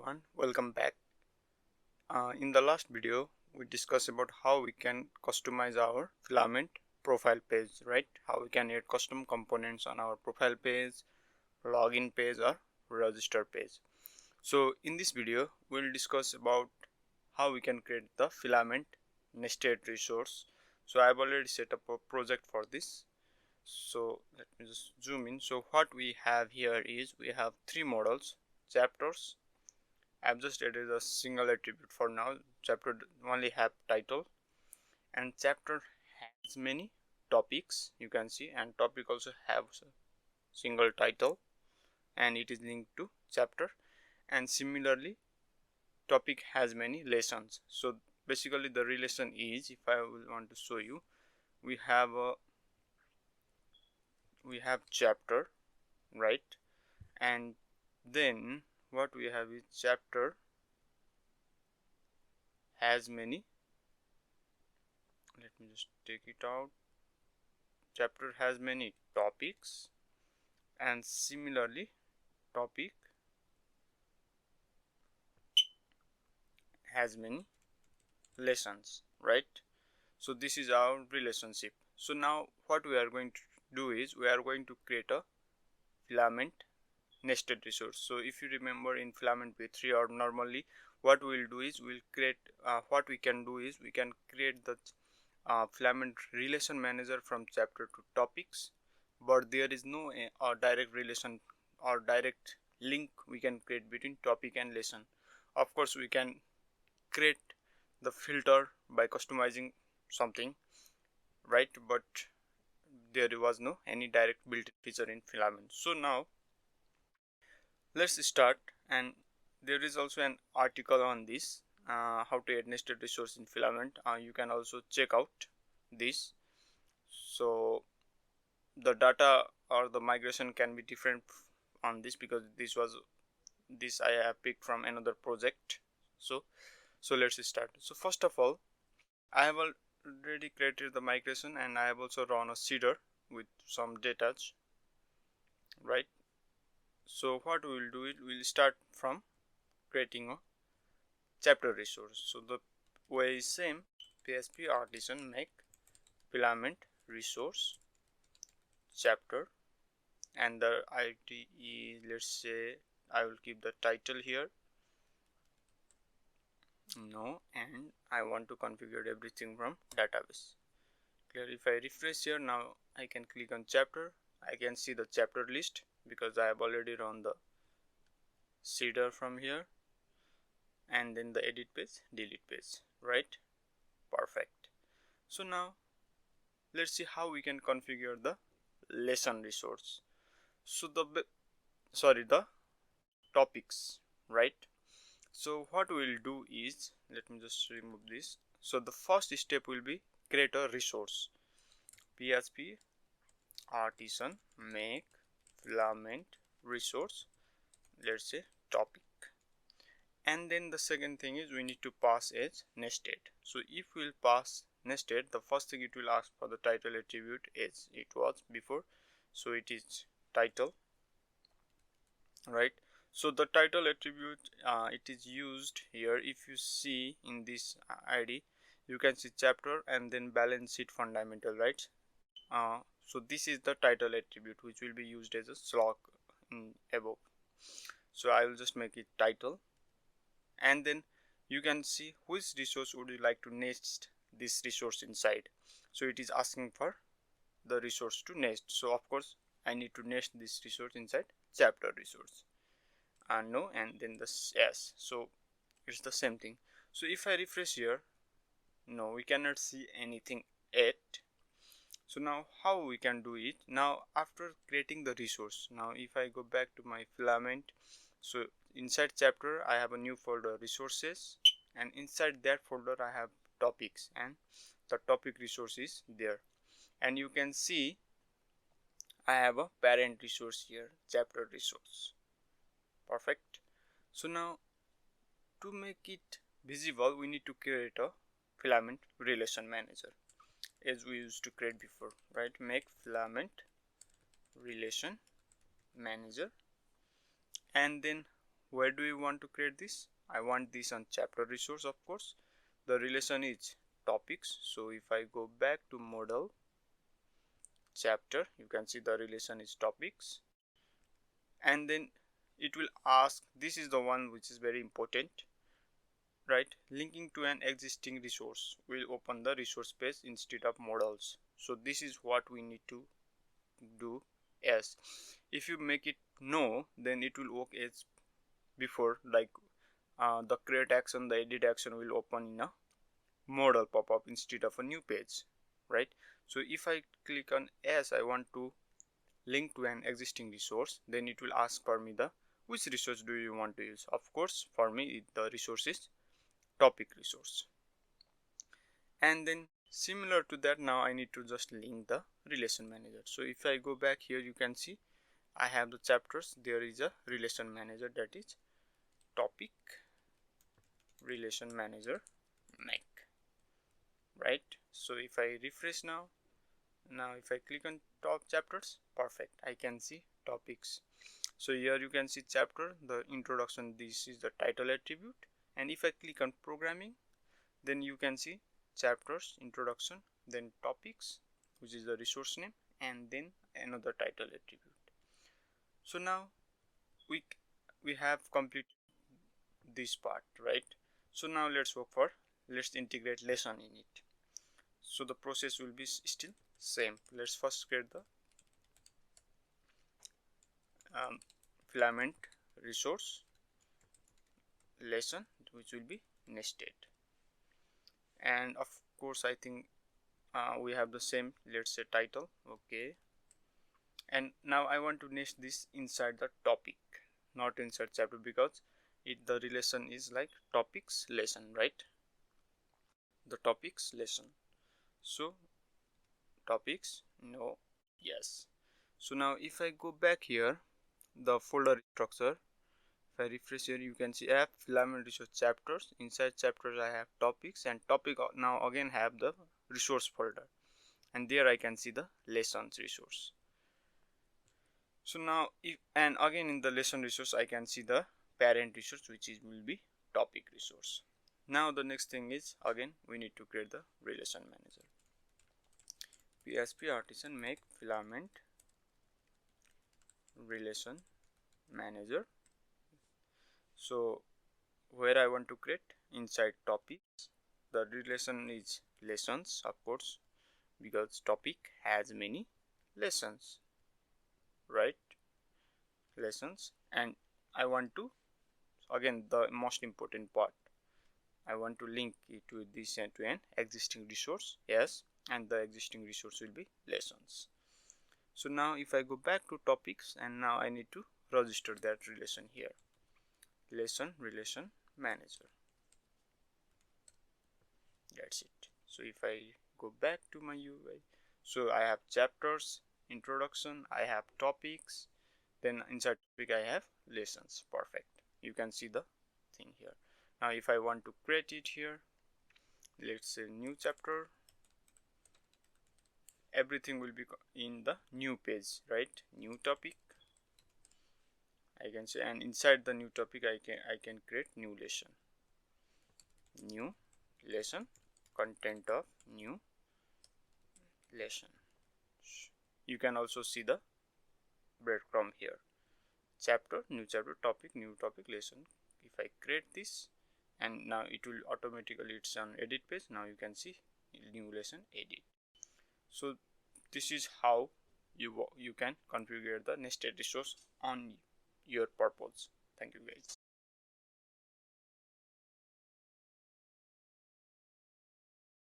everyone, welcome back. In the last video we discussed about how we can customize our filament profile page, right? How we can add custom components on our profile page, login page or register page. So in this video we'll discuss about how we can create the filament nested resource. So I've already set up a project for this. So let me just zoom in. So what we have here is we have three models: chapters. I've just added a single attribute for now. Chapter only have title, and chapter has many topics, you can see, and topic also have a single title and it is linked to chapter. And similarly topic has many lessons. So basically the relation is, if I will want to show you, we have chapter, right? And then what we have is chapter has many, let me just take it out, chapter has many topics, and similarly topic has many lessons, right? So this is our relationship. So now what we are going to do is we are going to create a filament nested resource. So if you remember in filament v3, or normally what we will do is we'll create what we can do is we can create the filament relation manager from chapter to topics, but there is no direct relation or direct link we can create between topic and lesson. Of course we can create the filter by customizing something, right? But there was no any direct built feature in filament. So now let's start, and there is also an article on this, how to add nested resource in filament. You can also check out this. So the data or the migration can be different on this, because this I have picked from another project. So let's start. So first of all, I have already created the migration, and I have also run a seeder with some data, right? So what we will do is we will start from creating a chapter resource. So the way is same: PHP artisan make filament resource chapter, and the ID is, let's say I will keep the title here, no, and I want to configure everything from database. Clear. If I refresh here, now I can click on chapter. I can see the chapter list because I have already run the seeder from here, and then the edit page, delete page, right? Perfect. So now let's see how we can configure the lesson resource. So the topics, right? So what we will do is, let me just remove this. So the first step will be create a resource. PHP artisan make filament resource, let's say topic. And then the second thing is we need to pass as nested. So if we will pass nested, the first thing it will ask for the title attribute as it was before. So it is title, right? So the title attribute, it is used here. If you see in this ID, you can see chapter and then balance sheet fundamental, right? So this is the title attribute which will be used as a slug in above. So I will just make it title, and then you can see which resource would you like to nest this resource inside. So it is asking for the resource to nest. So of course I need to nest this resource inside chapter resource, and no, and then the yes. So it's the same thing. So if I refresh here, no, we cannot see anything yet. So now how we can do it? Now after creating the resource, now if I go back to my filament, so inside chapter I have a new folder, resources, and inside that folder I have topics, and the topic resource is there. And you can see I have a parent resource here, chapter resource. Perfect. So now to make it visible, we need to create a filament relation manager as we used to create before, right? Make filament relation manager, and then where do you want to create this? I want this on chapter resource, of course. The relation is topics. So if I go back to model chapter, you can see the relation is topics, and then it will ask, this is the one which is very important, right? Linking to an existing resource will open the resource page instead of models. So this is what we need to do. Yes, if you make it no, then it will work as before, like the create action, the edit action will open in a model pop-up instead of a new page, right? So if I click on yes, I want to link to an existing resource, then it will ask for me the which resource do you want to use. Of course, for me the resource is topic resource. And then similar to that, now I need to just link the relation manager. So if I go back here, you can see I have the chapters. There is a relation manager, that is topic relation manager make, right? So if I refresh now if I click on top chapters, perfect, I can see topics. So here you can see chapter, the introduction, this is the title attribute, and if I click on programming, then you can see chapters, introduction, then topics, which is the resource name, and then another title attribute. So now we have completed this part, right? So now let's integrate lesson in it. So the process will be still same. Let's first create the filament resource lesson, which will be nested, and of course I think we have the same, let's say title. Okay, and now I want to nest this inside the topic, not inside chapter, because the relation is like topics lesson, right? The topics lesson. So topics, no, yes. So now if I go back here, the folder structure, if I refresh here, you can see I have filament resource chapters. Inside chapters I have topics, and topic now again have the resource folder, and there I can see the lessons resource. So now and again in the lesson resource I can see the parent resource, which will be topic resource. Now the next thing is, again we need to create the relation manager. PHP artisan make filament relation manager. So where I want to create, inside topics, the relation is lessons, of course, because topic has many lessons, right? Lessons. And I want to, again the most important part, I want to link it to this to an existing resource, yes, and the existing resource will be lessons. So now if I go back to topics, and now I need to register that relation here, relation manager, that's it. So if I go back to my UI, so I have chapters, introduction, I have topics, then inside topic I have lessons. Perfect, you can see the thing here. Now if I want to create it here, let's say new chapter, everything will be in the new page, right? New topic I can say, and inside the new topic I can create new lesson, content of new lesson. You can also see the breadcrumb here, chapter, new chapter, topic, new topic, lesson. If I create this, and now it will automatically, it's on edit page, now you can see new lesson, edit. So this is how you can configure the nested resource on your purpose. Thank you guys.